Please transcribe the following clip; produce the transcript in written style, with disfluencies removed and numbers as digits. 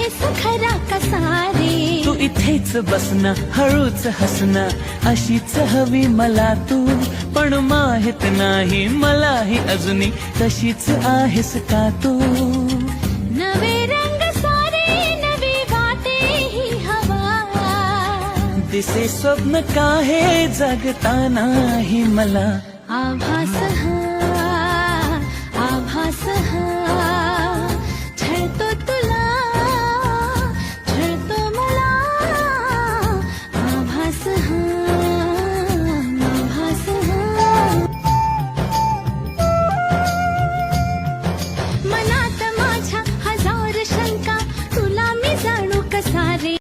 आहेस खरा कसा रे. तू इथेच बसना, हळूच हसना, अशीच हवी मला तू. पण माहित नाही मलाही अजूनही तशीच आहेस का तू. नवे रंग सारे नवी वाटे ही हवा. दिसे स्वप्न का हे जगतानाही मला आभास हा